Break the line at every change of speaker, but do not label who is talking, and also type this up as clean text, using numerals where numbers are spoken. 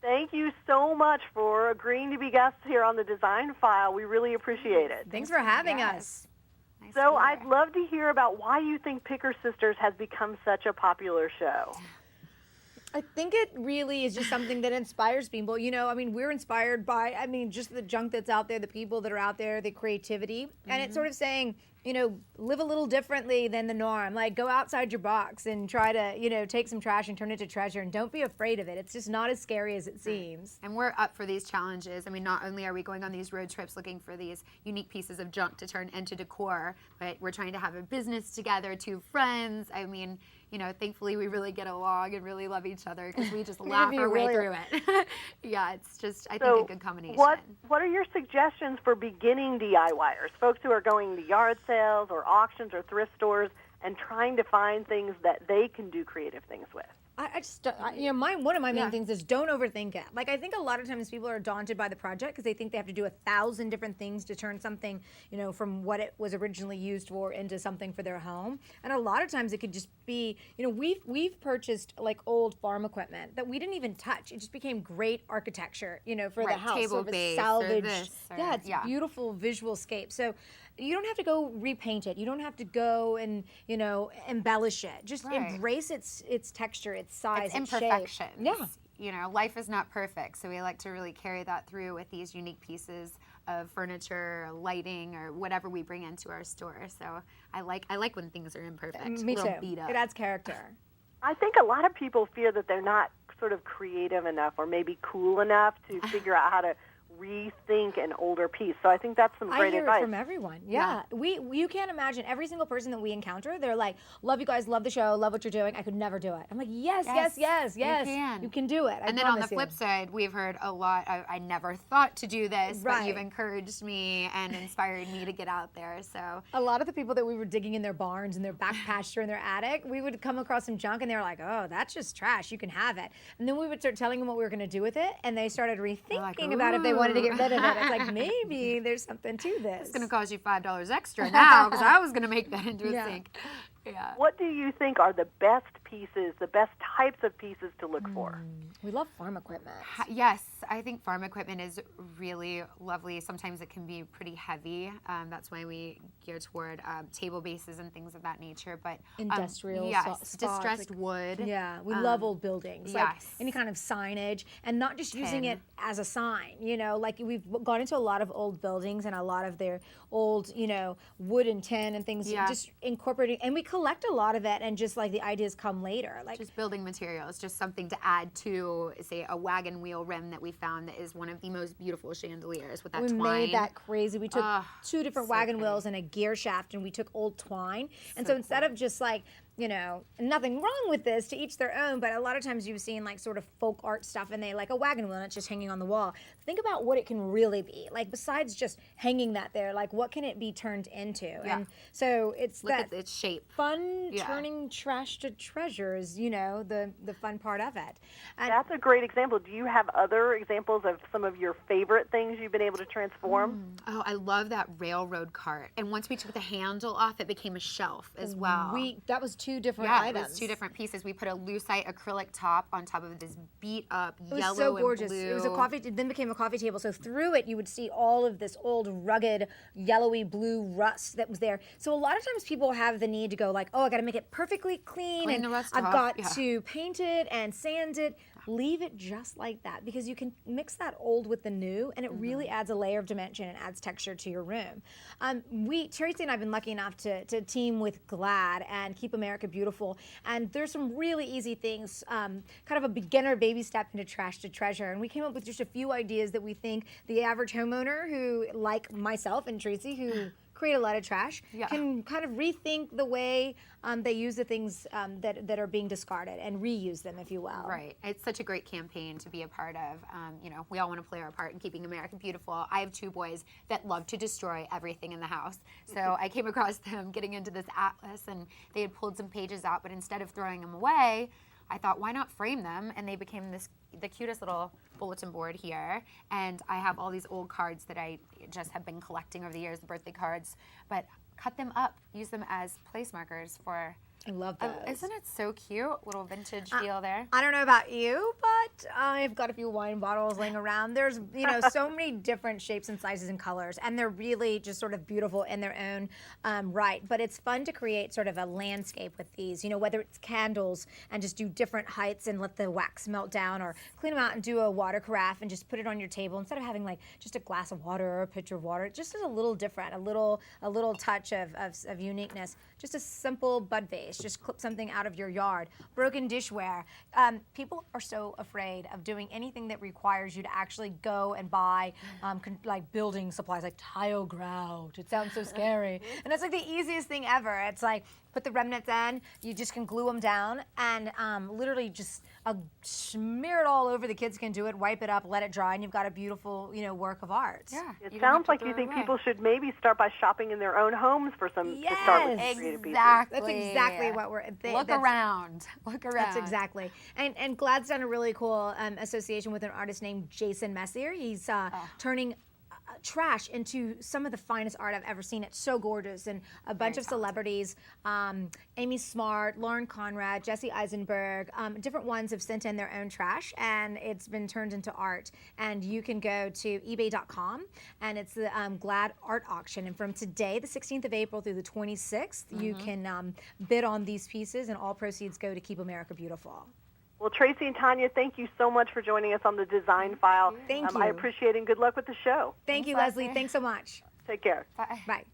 Thank you so much for agreeing to be guests here on the Design File. We really appreciate it.
Thanks for having us.
Nice
So I'd love to hear about why you think Picker Sisters has become such a popular show.
I think it really is just something that inspires people. We're inspired by, just the junk that's out there, the people that are out there, the creativity. And it's sort of saying, live a little differently than the norm. Like, go outside your box and try to, take some trash and turn it to treasure. And don't be afraid of it. It's just not as scary as it seems.
And we're up for these challenges. Not only are we going on these road trips looking for these unique pieces of junk to turn into decor, but we're trying to have a business together, 2 friends. Thankfully we really get along and really love each other because we just laugh our way through it. Yeah, it's just, I think, a good combination.
What are your suggestions for beginning DIYers, folks who are going to yard sales or auctions or thrift stores and trying to find things that they can do creative things with?
One of my main things is don't overthink it. Like, I think a lot of times people are daunted by the project because they think they have to do 1,000 different things to turn something, from what it was originally used for into something for their home. And a lot of times it could just be, we've purchased like old farm equipment that we didn't even touch. It just became great architecture, for the house.
Table
sort of
base
salvaged.
or this.
It's beautiful visual scape. So you don't have to go repaint it. You don't have to go and, embellish it. Just embrace its texture, its size,
its imperfections.
Shape.
Yeah. Life is not perfect, so we like to really carry that through with these unique pieces of furniture, or lighting, or whatever we bring into our store. So I like when things are imperfect.
Me too.
Beat up.
It adds character.
I think a lot of people fear that they're not sort of creative enough or maybe cool enough to figure out how to rethink an older piece. So I think that's some great advice.
I hear it from everyone. Yeah. You can't imagine every single person that we encounter, they're like, love you guys, love the show, love what you're doing. I could never do it. I'm like, yes. You can do it.
And then on the flip side, we've heard a lot, I never thought to do this, but you've encouraged me and inspired me to get out there. So
a lot of the people that we were digging in their barns and their back pasture in their attic, we would come across some junk and they were like, oh, that's just trash. You can have it. And then we would start telling them what we were going to do with it, and they started rethinking about if they wanted to get rid of it. It's like, maybe there's something to this.
It's going to cost you $5 extra now because I was going to make that into a sink. Yeah.
What do you think are the best pieces, the best types of pieces to look for?
We love farm equipment.
Yes, I think farm equipment is really lovely. Sometimes it can be pretty heavy. That's why we gear toward table bases and things of that nature. But
industrial spots,
distressed wood.
Yeah, we love old buildings. Like any kind of signage, and not just using it as a sign. Like we've gone into a lot of old buildings and a lot of their old, wood and tin and things. Just incorporating, and we collect a lot of it, and just like the ideas come later. Like
just building materials, just something to add to, say, a wagon wheel rim that we found that is one of the most beautiful chandeliers with that twine.
We made that crazy. We took 2 different wagon wheels and a gear shaft, and we took old twine. And so instead of just like, nothing wrong with this, to each their own, but a lot of times you've seen like sort of folk art stuff and they like a wagon wheel and it's just hanging on the wall. Think about what it can really be. Like, besides just hanging that there, like what can it be turned into? Yeah. And so it's
Look at its shape.
Fun turning trash to treasure is, the fun part of it. And
that's a great example. Do you have other examples of some of your favorite things you've been able to transform?
Oh, I love that railroad cart. And once we took the handle off, it became a shelf as well.
That was 2 different items.
Yeah, it was 2 different pieces. We put a lucite acrylic top on top of this beat up yellow
and blue. It was so gorgeous.
Blue.
It was it then became a coffee table. So through it, you would see all of this old, rugged, yellowy blue rust that was there. So a lot of times people have the need to go like, oh, I got to make it perfectly clean
the
and
rust
I've
off.
got to paint it and sand it. Leave it just like that, because you can mix that old with the new, and it really adds a layer of dimension and adds texture to your room. Tracy and I have been lucky enough to team with GLAD and Keep America Beautiful, and there's some really easy things, kind of a beginner baby step into trash to treasure, and we came up with just a few ideas that we think the average homeowner who, like myself and Tracy, who create a lot of trash, can kind of rethink the way they use the things that are being discarded and reuse them, if you will.
Right. It's such a great campaign to be a part of. We all want to play our part in keeping America beautiful. I have 2 boys that love to destroy everything in the house. So I came across them getting into this atlas, and they had pulled some pages out, but instead of throwing them away, I thought, why not frame them? And they became the cutest little bulletin board here. And I have all these old cards that I just have been collecting over the years, the birthday cards, but cut them up, use them as place markers for
I love those.
Isn't it so cute? Little vintage feel there.
I don't know about you, but I've got a few wine bottles laying around. There's, so many different shapes and sizes and colors, and they're really just sort of beautiful in their own right. But it's fun to create sort of a landscape with these, whether it's candles and just do different heights and let the wax melt down, or clean them out and do a water carafe and just put it on your table instead of having like just a glass of water or a pitcher of water. Just is a little different, a little touch of uniqueness. Just a simple bud vase. Just clip something out of your yard. Broken dishware. People are so afraid of doing anything that requires you to actually go and buy like building supplies, like tile grout. It sounds so scary. And it's like the easiest thing ever. It's like put the remnants in, you just can glue them down, and literally just smear it all over. The kids can do it, wipe it up, let it dry, and you've got a beautiful, work of art.
Yeah.
It sounds like you think people should maybe start by shopping in their own homes for some to start with creative pieces.
That's exactly what we're.
Look around.
That's exactly. And Glad's done a really cool association with an artist named Jason Messier. He's turning trash into some of the finest art I've ever seen. It's so gorgeous, and a bunch of celebrities, Amy Smart, Lauren Conrad, Jesse Eisenberg, different ones have sent in their own trash, and it's been turned into art. And you can go to ebay.com, and it's the Glad Art Auction. And from today, the 16th of April through the 26th, you can bid on these pieces, and all proceeds go to Keep America Beautiful.
Well, Tracy and Tanya, thank you so much for joining us on the Design File.
Thank you.
I appreciate it, and good luck with the show.
Thank you, Leslie. Thanks so much.
Take care.
Bye.
Bye.